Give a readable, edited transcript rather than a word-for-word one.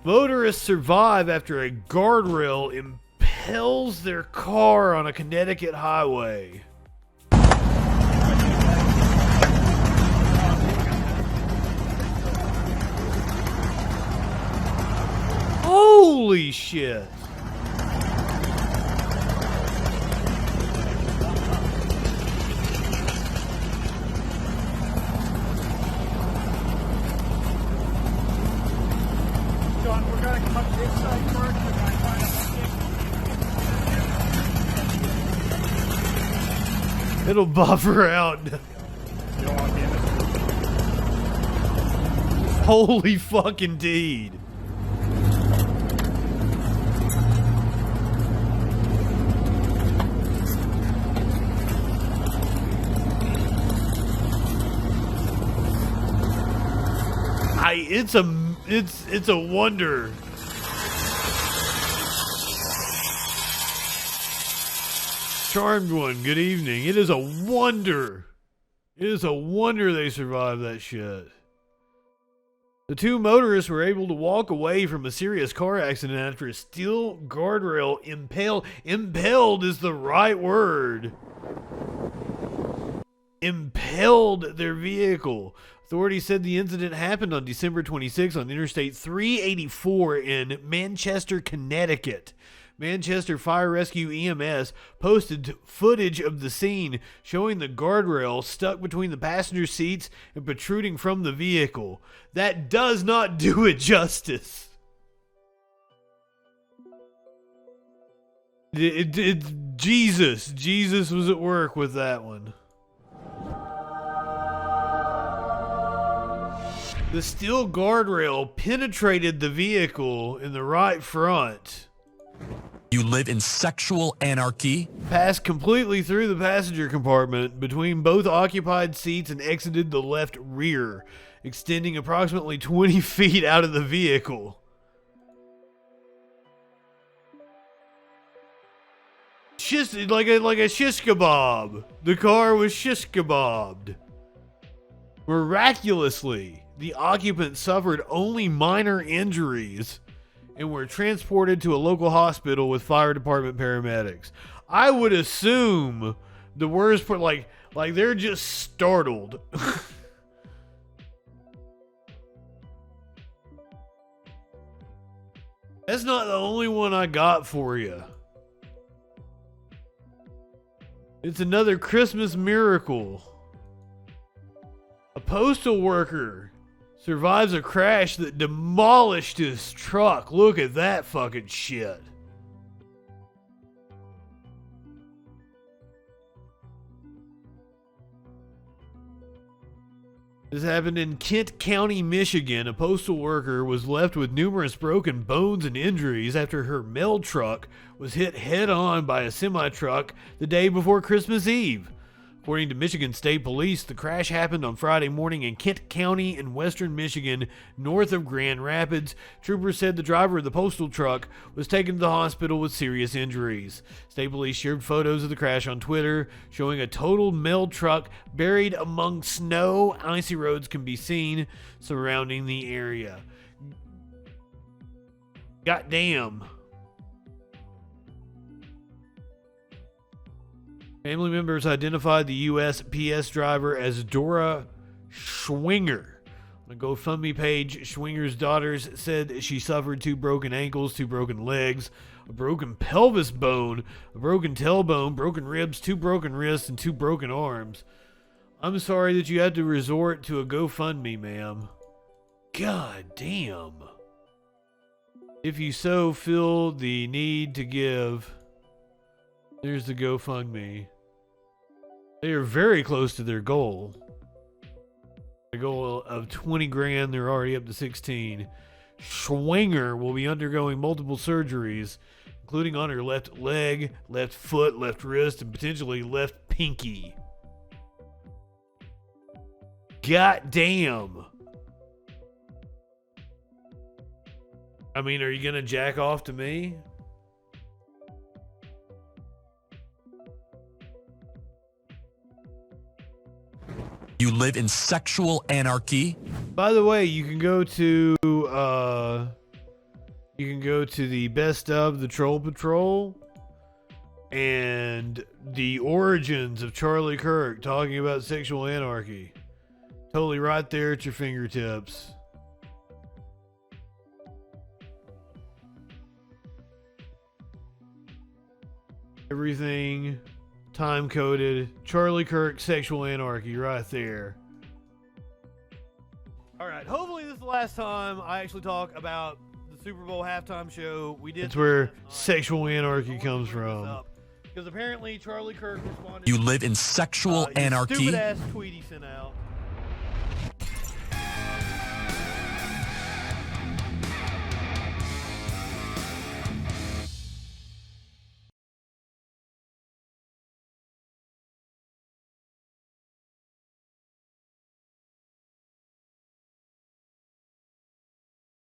Motorists survive after a guardrail impels their car on a Connecticut highway. Holy shit. John, we're going to come up this side first. It'll buffer out. You don't want to be in this. Holy fucking deed. It's a wonder. Charmed one, good evening. It is a wonder. It is a wonder they survived that shit. The two motorists were able to walk away from a serious car accident after a steel guardrail impelled is the right word. Impelled their vehicle. Authorities said the incident happened on December 26 on Interstate 384 in Manchester, Connecticut. Manchester Fire Rescue EMS posted footage of the scene showing the guardrail stuck between the passenger seats and protruding from the vehicle. That does not do it justice. Jesus was at work with that one. The steel guardrail penetrated the vehicle in the right front. You live in sexual anarchy? Passed completely through the passenger compartment between both occupied seats and exited the left rear, extending approximately 20 feet out of the vehicle. Like a shish kebab. The car was shish kebabbed. Miraculously, the occupants suffered only minor injuries and were transported to a local hospital with fire department paramedics. I would assume the worst part, like they're just startled. That's not the only one I got for you. It's another Christmas miracle. A postal worker survives a crash that demolished his truck. Look at that fucking shit. This happened in Kent County, Michigan. A postal worker was left with numerous broken bones and injuries after her mail truck was hit head-on by a semi-truck the day before Christmas Eve. According to Michigan State Police, the crash happened on Friday morning in Kent County in western Michigan, north of Grand Rapids. Troopers said the driver of the postal truck was taken to the hospital with serious injuries. State Police shared photos of the crash on Twitter, showing a totaled mail truck buried among snow. Icy roads can be seen surrounding the area. Goddamn. Family members identified the USPS driver as Dora Schwinger. On a GoFundMe page, Schwinger's daughters said she suffered 2 broken ankles, 2 broken legs, a broken pelvis bone, a broken tailbone, broken ribs, 2 broken wrists, and 2 broken arms. I'm sorry that you had to resort to a GoFundMe, ma'am. God damn. If you so feel the need to give, there's the GoFundMe. They are very close to their goal. The goal of 20 grand, they're already up to 16. Schwinger will be undergoing multiple surgeries, including on her left leg, left foot, left wrist, and potentially left pinky. God damn. I mean, are you gonna jack off to me? You live in sexual anarchy? By the way, you can go to You can go to the best of the Troll Patrol and the origins of Charlie Kirk talking about sexual anarchy. Totally right there at your fingertips. Everything time coded. Charlie Kirk sexual anarchy right there. All right, hopefully this is the last time I actually talk about the Super Bowl halftime show. We did. That's where sexual anarchy comes from. Because apparently Charlie Kirk responded. You live in sexual anarchy. Stupid ass tweet he sent out.